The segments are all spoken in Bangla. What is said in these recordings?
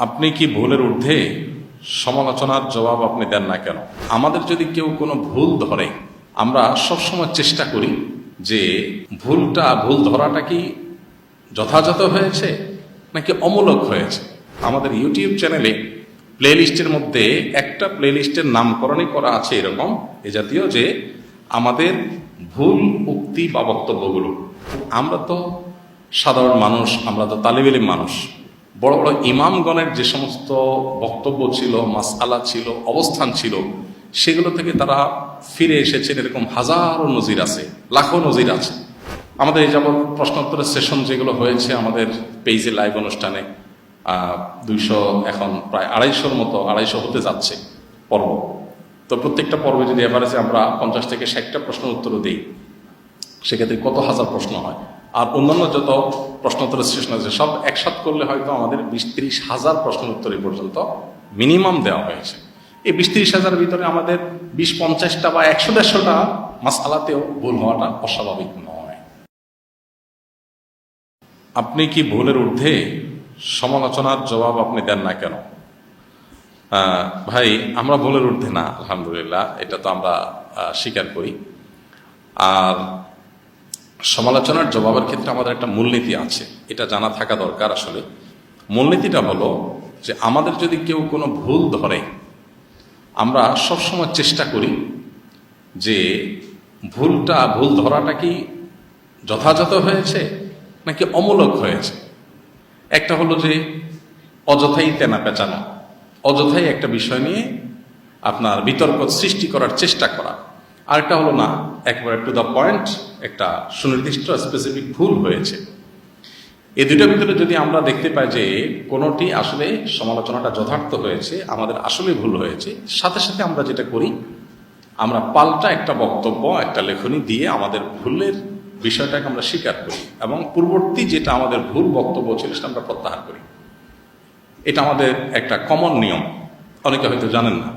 আপনি কি ভুলের ঊর্ধ্বে সমালোচনার জবাব আপনি দেন না কেন? আমাদের যদি কেউ কোনো ভুল ধরে, আমরা সবসময় চেষ্টা করি যে ভুল ধরাটা কি যথাযথ হয়েছে নাকি অমূলক হয়েছে। আমাদের ইউটিউব চ্যানেলে প্লেলিস্টের মধ্যে একটা প্লেলিস্টের নামকরণই করা আছে এরকম এ জাতীয় যে আমাদের ভুল উক্তি বা বক্তব্যগুলো। আমরা তো সাধারণ মানুষ, আমরা তো তালিব ইলম মানুষ। বড় বড় ইমামগণের যে সমস্ত বক্তব্য ছিল, মাসআলা ছিল, অবস্থান ছিল, সেগুলো থেকে তারা ফিরে এসেছেন এরকম হাজারো নজির আছে, লাখো নজির আছে। আমাদের এই যাবৎ প্রশ্নোত্তরের সেশন যেগুলো হয়েছে আমাদের পেজে লাইভ অনুষ্ঠানে 200, এখন প্রায় 250 হতে যাচ্ছে পর্ব। তো প্রত্যেকটা পর্বে যদি এভারেজে আমরা 50 থেকে 60টা প্রশ্ন উত্তর দিই, সেক্ষেত্রে কত হাজার প্রশ্ন হয়। আর অন্যান্য যত প্রশ্নোত্তরের সেশন আছে সব একসাথ করলে হয়তো আমাদের 20-30 হাজার প্রশ্ন উত্তর এই পর্যন্ত মিনিমাম দেওয়া হয়েছে। এই 20-30 হাজারের ভিতরে আমাদের 20-50টা বা 100-150টা মাসআলাতেও ভুল হওয়াটা অস্বাভাবিক নয়। আপনি কি ভুলের ঊর্ধ্বে সমালোচনার জবাব আপনি দেন না কেন? ভাই, আমরা ভুলের ঊর্ধ্বে না, আলহামদুলিল্লাহ, এটা তো আমরা স্বীকার করি। আর সমালোচনার জবাবের ক্ষেত্রে আমাদের একটা মূলনীতি আছে, এটা জানা থাকা দরকার। আসলে মূলনীতিটা হলো যে আমাদের যদি কেউ কোনো ভুল ধরে, আমরা সবসময় চেষ্টা করি যে ভুল ধরাটা কি যথাযথ হয়েছে নাকি অমূলক হয়েছে। একটা হলো যে অযথাই তেনা পেঁচানো, অযথাই একটা বিষয় নিয়ে আপনার বিতর্ক সৃষ্টি করার চেষ্টা করা। আরেকটা হলো না, একবারে টু দ্য পয়েন্ট একটা সুনির্দিষ্ট স্পেসিফিক ভুল হয়েছে। এই দুইটার ভিতরে যদি আমরা দেখতে পাই যে কোনোটি আসলে সমালোচনাটা যথার্থ হয়েছে, আমাদের আসলে ভুল হয়েছে, সাথে সাথে আমরা যেটা করি, আমরা পাল্টা একটা বক্তব্য, একটা লেখনী দিয়ে আমাদের ভুলের বিষয়টাকে আমরা স্বীকার করি এবং পূর্ববর্তী যেটা আমাদের ভুল বক্তব্য ছিল সেটা আমরা প্রত্যাহার করি। এটা আমাদের একটা কমন নিয়ম, অনেকে হয়তো জানেন না।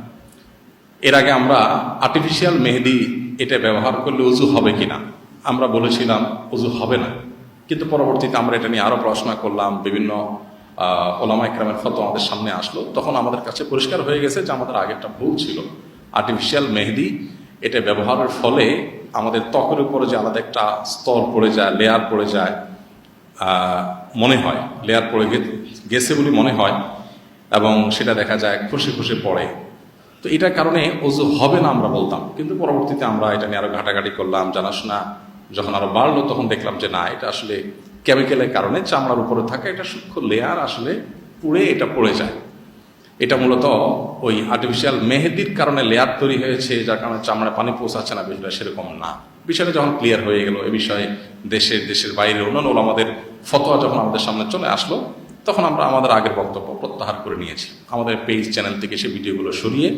এর আগে আমরা আর্টিফিশিয়াল মেহেদি এটা ব্যবহার করলে উজু হবে কিনা আমরা বলেছিলাম উজু হবে না, কিন্তু পরবর্তীতে আমরা এটা নিয়ে আরো পড়াশোনা করলাম, বিভিন্ন ওলামা ইকরামের ফতোয়া আমাদের সামনে আসলো, তখন আমাদের কাছে পরিষ্কার হয়ে গেছে যে আমাদের আগে একটা ভুল ছিল। আর্টিফিশিয়াল মেহেদি এটা ব্যবহারের ফলে আমাদের ত্বকের উপরে যে আলাদা একটা স্তর পড়ে যায়, লেয়ার পড়ে যায়, মনে হয় লেয়ার পড়ে গেছে বলে মনে হয়, এবং সেটা দেখা যায় খুশি খুশি পড়ে। তো এটার কারণে ওযু হবে না আমরা বলতাম, কিন্তু পরবর্তীতে আমরা এটা নিয়ে আরো ঘাটাঘাটি করলাম, জানাশোনা যখন আরো বাড়লো তখন দেখলাম যে না, এটা আসলে কেমিক্যালের কারণে চামড়ার উপরে থাকা একটা সূক্ষ্ম লেয়ার আসলে পুড়ে এটা পড়ে যায়। এটা মূলত ওই আর্টিফিশিয়াল মেহেদির কারণে লেয়ার তৈরি হয়েছে, যার কারণে চামড়ায় পানি পৌঁছাচ্ছে না, বিষয়টা সেরকম না। বিষয়টা যখন ক্লিয়ার হয়ে গেল, এ বিষয়ে দেশের বাইরে অন্যান্য আমাদের ফতোয়া যখন আমাদের সামনে চলে আসলো, তখন আমরা আমাদের আগের বক্তব্য প্রত্যাহার করে নিয়েছি। আমাদের পেজ চ্যানেল থেকে সেই ভিডিওগুলো সরিয়ে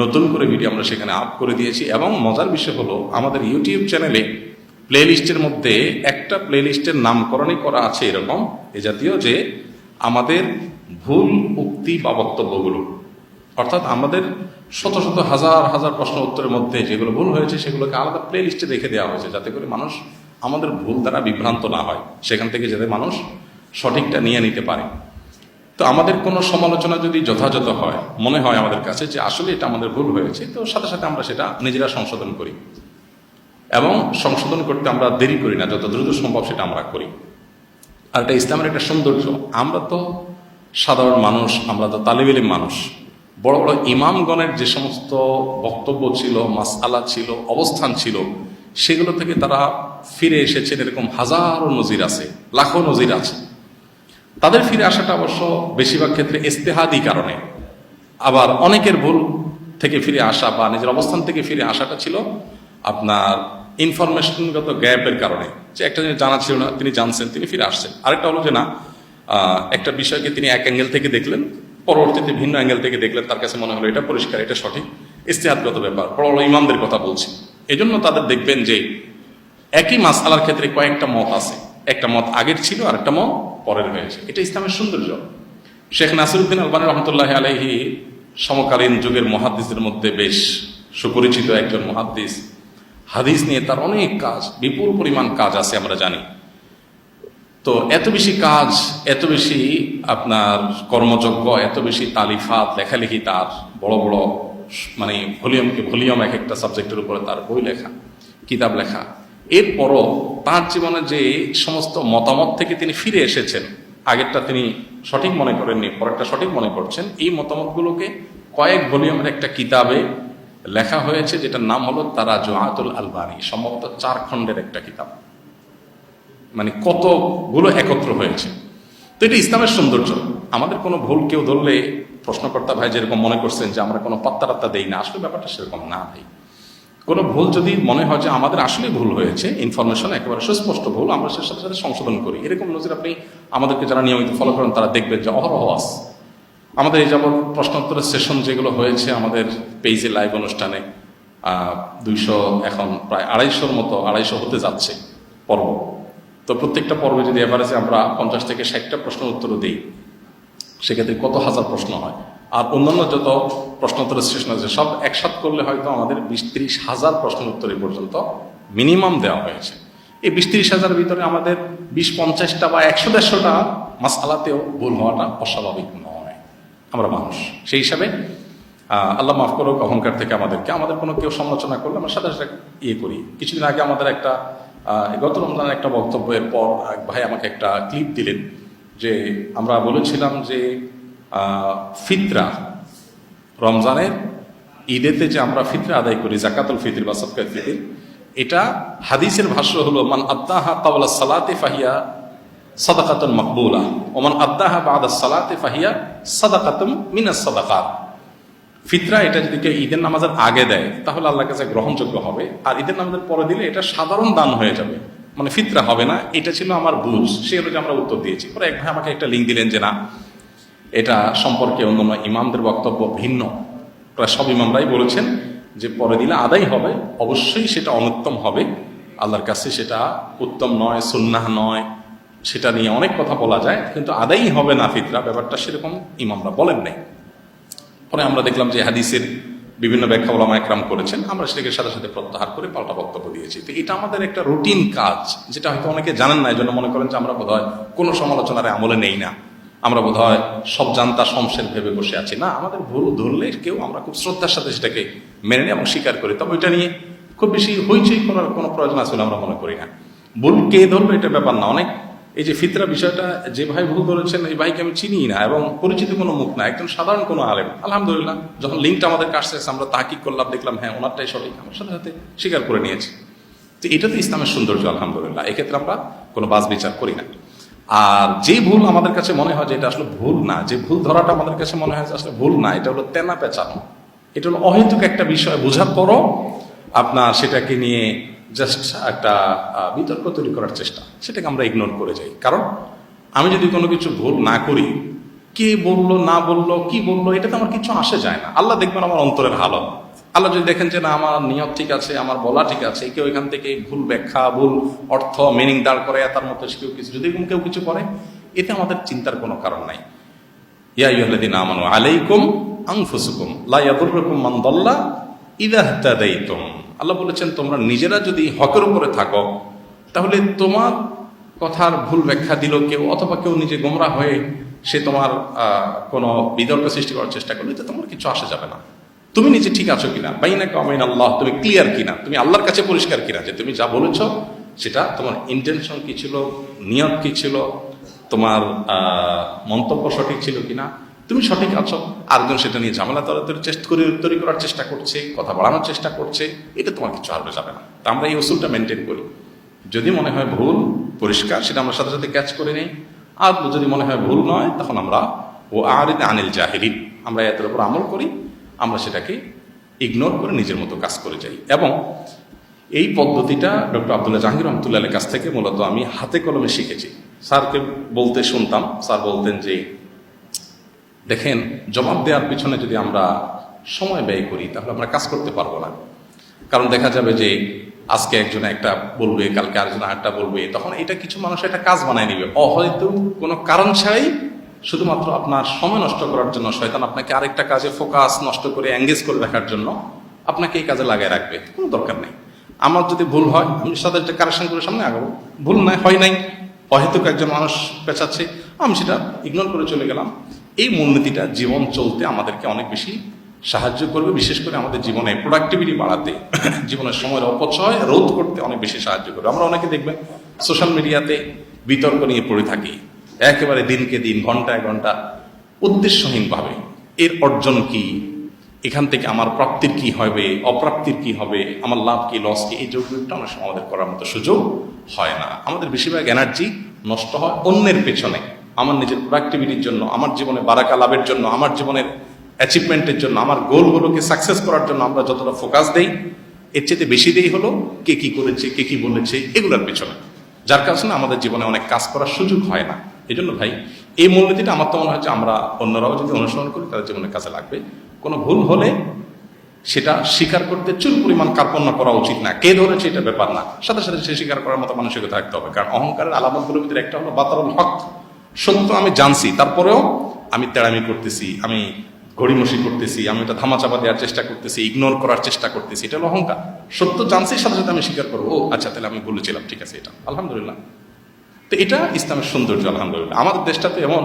নতুন করে ভিডিও আমরা সেখানে আপ করে দিয়েছি। এবং মজার বিষয় হলো আমাদের ইউটিউব চ্যানেলে প্লেলিস্টের মধ্যে একটা প্লেলিস্টের নামকরণই করা আছে এরকম এ জাতীয় যে আমাদের ভুল উক্তি বা বক্তব্যগুলো, অর্থাৎ আমাদের শত শত হাজার হাজার প্রশ্ন উত্তরের মধ্যে যেগুলো ভুল হয়েছে সেগুলোকে আলাদা প্লেলিস্টে রেখে দেওয়া হয়েছে, যাতে করে মানুষ আমাদের ভুল দ্বারা বিভ্রান্ত না হয়, সেখান থেকে যাতে মানুষ সঠিকটা নিয়ে নিতে পারে। তো আমাদের কোনো সমালোচনা যদি যথাযথ হয়, মনে হয় আমাদের কাছে যে আসলে এটা আমাদের ভুল হয়েছে, তো সাথে সাথে আমরা সেটা নিজেরা সংশোধন করি, এবং সংশোধন করতে আমরা দেরি করি না, যত দ্রুত সম্ভব সেটা আমরা করি। আর এটা ইসলামের একটা সৌন্দর্য। আমরা তো সাধারণ মানুষ, আমরা তো তালিব ইলম মানুষ। বড় বড় ইমামগণের যে সমস্ত বক্তব্য ছিল, মাসআলা ছিল, অবস্থান ছিল, সেগুলো থেকে তারা ফিরে এসেছেন এরকম হাজারো নজির আছে, লাখো নজির আছে। তাদের ফিরে আসাটা অবশ্য বেশিরভাগ ক্ষেত্রে ইজতিহাদি কারণে, আবার অনেকের ভুল থেকে ফিরে আসা বা নিজের অবস্থান থেকে ফিরে আসাটা ছিল আপনার ইনফরমেশনগত গ্যাপের কারণে, যে একটা জিনিস জানা ছিল না, তিনি জানছেন, তিনি ফিরে আসছেন। আরেকটা হলো যে না, একটা বিষয়কে তিনি এক অ্যাঙ্গেল থেকে দেখলেন, পরবর্তীতে ভিন্ন অ্যাঙ্গেল থেকে দেখলেন, তার কাছে মনে হলো এটা পরিষ্কার, এটা সঠিক। ইজতিহাদগত ব্যাপার, বড় বড় ইমামদের কথা বলছি। এই জন্য তাদের দেখবেন যে একই মাসআলার ক্ষেত্রে কয়েকটা মত আছে, একটা মত আগের ছিল আর একটা মত পরের হয়েছে। এটা ইসলামের সৌন্দর্য। শেখ নাসিরউদ্দিন আলবানী রহমতুল্লাহ আলাইহি সমকালীন যুগের মুহাদ্দিসদের মধ্যে বেশ সুপরিচিত একজন মুহাদ্দিস। হাদিস নিয়ে তার অনেক কাজ, বিপুল পরিমাণ কাজ আছে আমরা জানি। তো এত বেশি কাজ, এত বেশি আপনার কর্মযজ্ঞ, এত বেশি তালিফাত, লেখালেখি, তার বড় বড় মানে ভলিউম এক একটা সাবজেক্টের উপরে তার বই লেখা, কিতাব লেখা, এরপরও তার জীবনে যে সমস্ত মতামত থেকে তিনি ফিরে এসেছেন, আগেরটা তিনি সঠিক মনে করেননি, পরেরটা সঠিক মনে করছেন, এই মতামতগুলোকে কয়েক ভলিউমের একটা কিতাবে লেখা হয়েছে, যেটার নাম হলো তারাজুআতুল আলবানী, সম্ভবত 4 খণ্ডের একটা কিতাব। মানে কতগুলো একত্র হয়েছে। তো এটা ইসলামের সৌন্দর্য। আমাদের কোনো ভুল কেউ ধরলে প্রশ্নকর্তা ভাই যেরকম মনে করছেন যে আমরা কোনো পাত্তা দেই না, আসলে ব্যাপারটা সেরকম না ভাই। কোনো ভুল যদি মনে হয় যে আমাদের আসলে ভুল হয়েছে, ইনফরমেশন একেবারে সুস্পষ্ট ভুল, আমরা সে সাথে সাথে সংশোধন করি। এরকম নজির আপনি আমাদেরকে যারা নিয়মিত ফলো করেন তারা দেখবেন যে অহরহ আছে। আমাদের এই যাবৎ প্রশ্নোত্তরের সেশন যেগুলো হয়েছে আমাদের পেজে লাইভ অনুষ্ঠানে 200, এখন প্রায় 250 হতে যাচ্ছে পর্ব। তো প্রত্যেকটা পর্বে যদি এভারেজে আমরা 50 থেকে 60টা প্রশ্ন উত্তর দিই, সেক্ষেত্রে কত হাজার প্রশ্ন হয়। আর অন্যান্য যত প্রশ্নোত্তরের সেশন আছে সব একসাথ করলে হয়তো আমাদের 20-30 হাজার প্রশ্ন উত্তর এই পর্যন্ত মিনিমাম দেওয়া হয়েছে। এই 20-30 হাজার ভিতরে আমাদের 20-50টা বা 100-150টা মাসআলাতেও ভুল হওয়াটা অস্বাভাবিক নয়। আমরা মানুষ, সেই হিসাবে আল্লাহ মাফ করুক অহংকার থেকে আমাদের কোনো কেউ সমালোচনা করলে আমরা সাথে সাথে করি। কিছুদিন আগে আমাদের একটা গত রমজানের একটা বক্তব্যের পর এক ভাই আমাকে একটা ক্লিপ দিলেন, যে আমরা বলেছিলাম যে ফিতরা, রমজানের ঈদেতে যে আমরা ফিতরা আদায় করি, যাকাতুল ফিতর বা সাদকাতুল ফিতর, এটা হাদিসের ভাষ্য হলো মান আদ্দাহা ক্বাবলা সালাতি ফাহিয়া সাদাকাতুন মাকবুলা ওয়া মান আদ্দাহা বা'দা সালাতি ফাহিয়া সাদাকাতুম মিনাস সাদাকাত। ফিতরা এটা যদি কেউ ঈদের নামাজের আগে দেয় তাহলে আল্লাহর কাছে গ্রহণযোগ্য হবে, আর ঈদের নামাজের পরে দিলে এটা সাধারণ দান হয়ে যাবে, মানে ফিতরা হবে না। এটা ছিল আমার বুঝ, সে অনুযায়ী আমরা উত্তর দিয়েছি। পরে এক ভাই আমাকে একটা লিঙ্ক দিলেন যে না, এটা সম্পর্কে অন্যান্য ইমামদের বক্তব্য ভিন্ন। প্রায় সব ইমামরাই বলেছেন যে পরে দিলে আদায় হবে, অবশ্যই সেটা অনুত্তম হবে, আল্লাহর কাছে সেটা উত্তম নয়, সুন্নাহ নয়, সেটা নিয়ে অনেক কথা বলা যায়, কিন্তু আদায়ই হবে না ফিতরা, ব্যাপারটা সেরকম ইমামরা বলেন নাই। পরে আমরা দেখলাম যে হাদিসের বিভিন্ন ব্যাখ্যা ওলামা একরাম করেছেন, আমরা সেটাকে সাথে সাথে প্রত্যাহার করে পাল্টা বক্তব্য দিয়েছি। তো এটা আমাদের একটা রুটিন কাজ, যেটা হয়তো অনেকে জানেন না, এই জন্য মনে করেন যে আমরা বোধহয় কোনো সমালোচনার আমলে নেই না, আমরা বোধহয় সব জানতা শমশের ভেবে বসে আছি। না, আমাদের ভুল ধরলে কেউ আমরা খুব শ্রদ্ধার সাথে সেটাকে মেনে নিই এবং স্বীকার করি। তবে ওইটা নিয়ে খুব বেশি হইচই করার কোনো প্রয়োজন আছে বলে আমরা মনে করি না। ভুল কে ধরবে এটা ব্যাপার না। অনেক এই যে ফিতরা বিষয়টা যে ভাই ভুল ধরেছেন, এই ভাইকে আমি চিনি না এবং পরিচিত কোনো মুখ না, একদম সাধারণ কোনো আলেম। আলহামদুলিল্লাহ, যখন লিঙ্কটা আমাদের কাছে আমরা তাহকিক করলাম, দেখলাম হ্যাঁ ওনারটাই সঠিক, আমার সাথে সাথে স্বীকার করে নিয়েছি। তো এটা তো ইসলামের সৌন্দর্য, আলহামদুলিল্লাহ। এক্ষেত্রে আমরা কোনো বাজ বিচার করি না। আর যে ভুল আমাদের কাছে মনে হয় যে এটা আসলে ভুল না, যে ভুল ধরাটা আমাদের কাছে মনে হয় আসলে ভুল না, এটা হলো তেনা পেঁচানো, এটা হলো অহেতুক একটা বিষয় বোঝার পরও আপনার সেটাকে নিয়ে জাস্ট একটা বিতর্ক তৈরি করার চেষ্টা, সেটাকে আমরা ইগনোর করে যাই। কারণ আমি যদি কোনো কিছু ভুল না করি, কে বললো না বললো কি বললো এটাতে আমার কিছু আসে যায় না। আল্লাহ দেখবেন আমার অন্তরের হালত। আল্লাহ যদি দেখেন যে না আমার নিয়ত ঠিক আছে, আমার বলা ঠিক আছে, কেউ এখান থেকে ভুল ব্যাখ্যা, ভুল অর্থ, মিনিং দাঁড় করে তার মতো কেউ কিছু যদি কেউ কিছু করে, এতে আমাদের চিন্তার কোনো কারণ নাই। ইয়া আইয়ুহাল্লাযীনা আমানু আলাইকুম আনফুসুকুম লা ইয়াদুররুকুম মান দাল্লা ইযা ইহতাদাইতুম। আল্লাহ বলেছেন তোমরা নিজেরা যদি হকের উপরে থাকো, তাহলে তোমার কথার ভুল ব্যাখ্যা দিল কেউ, অথবা কেউ নিজে গোমরা হয়ে সে তোমার কোনো বিতর্ক সৃষ্টি করার চেষ্টা করলে তো তোমার কিছু আসা যাবে না। তুমি নিজে ঠিক আছো কিনা, বাইনাকা ওয়া বাইনা আল্লাহ, তুমি ক্লিয়ার কিনা, তুমি আল্লাহর কাছে পরিষ্কার কিনা, যে তুমি যা বলেছ সেটা তোমার ইন্টেনশন কি ছিল, নিয়ত কি ছিল, তোমার মন্তব্য সঠিক ছিল কিনা, তুমি সঠিক আছো। আরেকজন সেটা নিয়ে ঝামেলা তৈরি করার চেষ্টা করছে, কথা বাড়ানোর চেষ্টা করছে, এটা তোমার কিছু হারবে যাবে না। তা আমরা এই উসুলটা মেনটেন করি। যদি মনে হয় ভুল পরিষ্কার, সেটা আমরা সাথে সাথে ক্যাচ করে নিই। আর যদি মনে হয় ভুল নয়, তখন আমরা আরিদ আনিল জাহিলিন, আমরা এর উপর আমল করি, আমরা সেটাকে ইগনোর করে নিজের মতো কাজ করে যাই। এবং এই পদ্ধতিটা ডক্টর আব্দুল্লাহ জাহাঙ্গীর রহমতুল্লাহের কাছ থেকে মূলত আমি হাতে কলমে শিখেছি। স্যারকে বলতে শুনতাম, স্যার বলতেন যে দেখেন, জবাব দেওয়ার পিছনে যদি আমরা সময় ব্যয় করি তাহলে আমরা কাজ করতে পারবো না। কারণ দেখা যাবে যে আজকে একজন একটা বলবে, কালকে আরেকজন আরেকটা বলবে, তখন এটা কিছু মানুষ একটা কাজ বানায় নিবে অহয়তো কোনো কারণ ছাড়াই, শুধুমাত্র আপনার সময় নষ্ট করার জন্য। শয়তান আপনাকে আরেকটা কাজে ফোকাস নষ্ট করে এঙ্গেজ করে রাখার জন্য আপনাকে এই কাজে লাগায় রাখবে, কোনো দরকার নেই। আমার যদি ভুল হয় আমি সাথে একটা কারেকশন করে সামনে আগাবো, ভুল নাই হয় নাই, অহেতুক একজন মানুষ পেঁচাচ্ছে, আমি সেটা ইগনোর করে চলে গেলাম। এই মূলনীতিটা জীবন চলতে আমাদেরকে অনেক বেশি সাহায্য করবে, বিশেষ করে আমাদের জীবনে প্রোডাক্টিভিটি বাড়াতে, জীবনের সময়ের অপচয় রোধ করতে অনেক বেশি সাহায্য করবে। আমরা অনেকে দেখবেন সোশ্যাল মিডিয়াতে বিতর্ক নিয়ে পড়ে থাকি একেবারে দিনকে দিন, ঘন্টায় ঘন্টা, উদ্দেশ্যহীনভাবে। এর অর্জন কি, এখান থেকে আমার প্রাপ্তির কি হবে, অপ্রাপ্তির কি হবে, আমার লাভ কি লস কি, এই যোগবিয়োগটা অনেক সময় আমাদের করার মতো সুযোগ হয় না। আমাদের বেশিরভাগ এনার্জি নষ্ট হয় অন্যের পেছনে, আমার নিজের প্রোডাক্টিভিটির জন্য, আমার জীবনে বারাকা লাভের জন্য, আমার জীবনের অ্যাচিভমেন্টের জন্য, আমার গোলগুলোকে সাকসেস করার জন্য আমরা যতটা ফোকাস দেই, এর চেয়ে বেশি দেই হলো কে কি করেছে, কে কি বলেছে, এগুলোর পেছনে, যার কারণে আমাদের জীবনে অনেক কাজ করার সুযোগ হয় না। এই জন্য ভাই, এই মূলনীতিটা আমার তো মনে হচ্ছে আমরা অন্যরাও যদি অনুসরণ করি তাদের জীবনে কাজে লাগবে। কোনো ভুল হলে সেটা স্বীকার করতে চুল পরিমাণ কার্পণ্য করা উচিত না। কে ধরেছে এটা ব্যাপার না, সাথে সাথে সে স্বীকার করার মতো মানসিকতা থাকতে হবে। কারণ অহংকারের আলামতগুলোর ভিতরে একটা হলো বাতারুল হক, সত্য আমি জানছি তারপরেও আমি তেড়ামি করতেছি, আমি ঘড়িমসি করতেছি, আমি এটা ধামাচাপা দেওয়ার চেষ্টা করতেছি, ইগনোর করার চেষ্টা করতেছি, এটা হলো অহংকার। সত্য জানছি, সাথে সাথে আমি স্বীকার করবো, ও আচ্ছা তাহলে আমি বলেছিলাম, ঠিক আছে, এটা আলহামদুলিল্লাহ। তো এটা ইসলামের সৌন্দর্য আলহামদুলিল্লাহ। আমাদের দেশটা তো এমন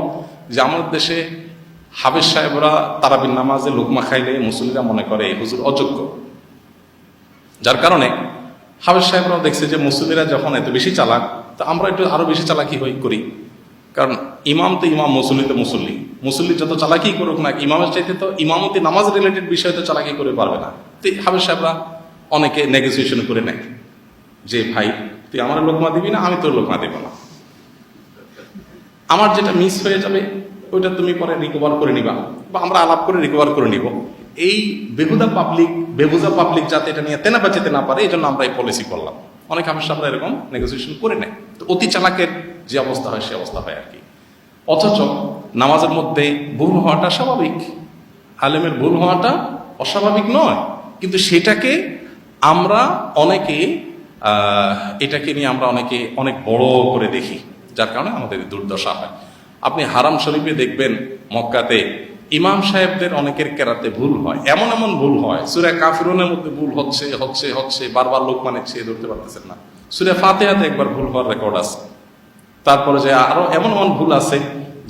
যে আমাদের দেশে হাফেজ সাহেবরা তারাবির নামাজে লোকমা খাইলে মুসল্লিরা মনে করে এই হুজুর অযোগ্য, যার কারণে হাফেজ সাহেবরাও দেখছে যে মুসল্লিরা যখন এত বেশি চালাক, তো আমরা একটু আরো বেশি চালাকি করি। কারণ ইমাম তো ইমাম, মুসল্লি তো মুসল্লি, মুসল্লি যত চালাকি করুক না, ইমামের চাইতে তো ইমামতি নামাজ রিলেটেড বিষয় তো চালাকি করে পারবে না। তো হাফেজ সাহেবরা অনেকে নেগোসিয়েশন করে নেয় যে ভাই তুই আমার লোকমা দিবি না, আমি তোর লোকমা দেব না, আমার যেটা মিস হয়ে যাবে ওইটা তুমি পরে রিকভার করে নিবা, বা আমরা আলাপ করে রিকভার করে নিব। এই বেহুদা পাবলিক যাতে এটা নিয়ে তেনা বাঁচাতে না পারে, এই জন্য আমরা এই পলিসি করলাম। অনেক হাফেজ সাহেবরা এরকম নেগোসিয়েশন করে নেয়। তো অতি চালাকের যে অবস্থা হয় সে অবস্থা হয় আর কি। অথচ নামাজের মধ্যে ভুল হওয়াটা স্বাভাবিক, আলেমের ভুল হওয়াটা অস্বাভাবিক নয়, কিন্তু সেটাকে আমরা অনেকে এটাকে নিয়ে আমরা অনেকে অনেক বড় করে দেখি, যার কারণে আমাদের দুর্দশা হয়। আপনি হারাম শরীফে দেখবেন মক্কাতে ইমাম সাহেবদের অনেকের কেরাতে ভুল হয়, এমন এমন ভুল হয়, সূরা কাফিরুনের মধ্যে ভুল হচ্ছে হচ্ছে হচ্ছে বারবার লোক মানে ছেয়ে ধরতে পারতেছেন না। সূরা ফাতিহাতে একবার ভুল হওয়ার রেকর্ড আছে। তারপরে যে আরো এমন এমন ভুল আছে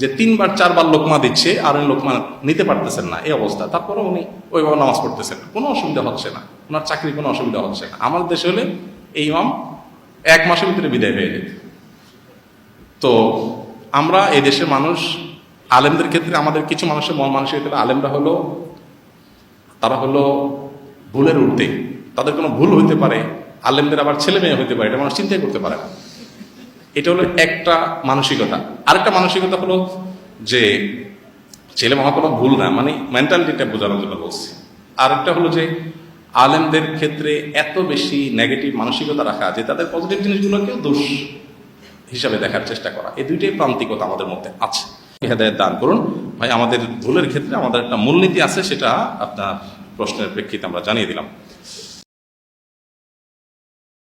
যে 3বার 4বার লোকমা দিচ্ছে আর উনি লোকমা নিতে পারতেছেন না, এই অবস্থা। তারপরে উনি ওইভাবে নামাজ পড়তেছেন, কোনো অসুবিধা হচ্ছে না, ওনার চাকরি কোনো অসুবিধা হচ্ছে না। আমাদের দেশে হলে এই ইমাম 1 মাসের ভিতরে বিদায় পেয়ে যেত। তো আমরা এই দেশের মানুষ, আলেমদের ক্ষেত্রে আমাদের কিছু মানুষের মন মানসিকতা, আলেমরা হলো তারা হলো ভুলের ঊর্ধ্বে, তাদের কোনো ভুল হইতে পারে, আলেমদের আবার ছেলে মেয়ে হইতে পারে, এটা মানুষ চিন্তাই করতে পারে না। এটা হলো একটা মানসিকতা। আরেকটা মানসিকতা হলো যে ছেলে মহা কোনো ভুল না, মানে মেন্টালিটিটা বোঝানোর জন্য বলছি। আরেকটা হলো যে আলেমদের ক্ষেত্রে এত বেশি নেগেটিভ মানসিকতা রাখা যে তাদের পজিটিভ জিনিসগুলোকেও দোষ হিসাবে দেখার চেষ্টা করা। এই দুইটাই প্রান্তিকতা আমাদের মধ্যে আছে। হেদায়েত দান করুন ভাই। আমাদের ভুলের ক্ষেত্রে আমাদের একটা মূলনীতি আছে, সেটা আপনার প্রশ্নের প্রেক্ষিতে আমরা জানিয়ে দিলাম।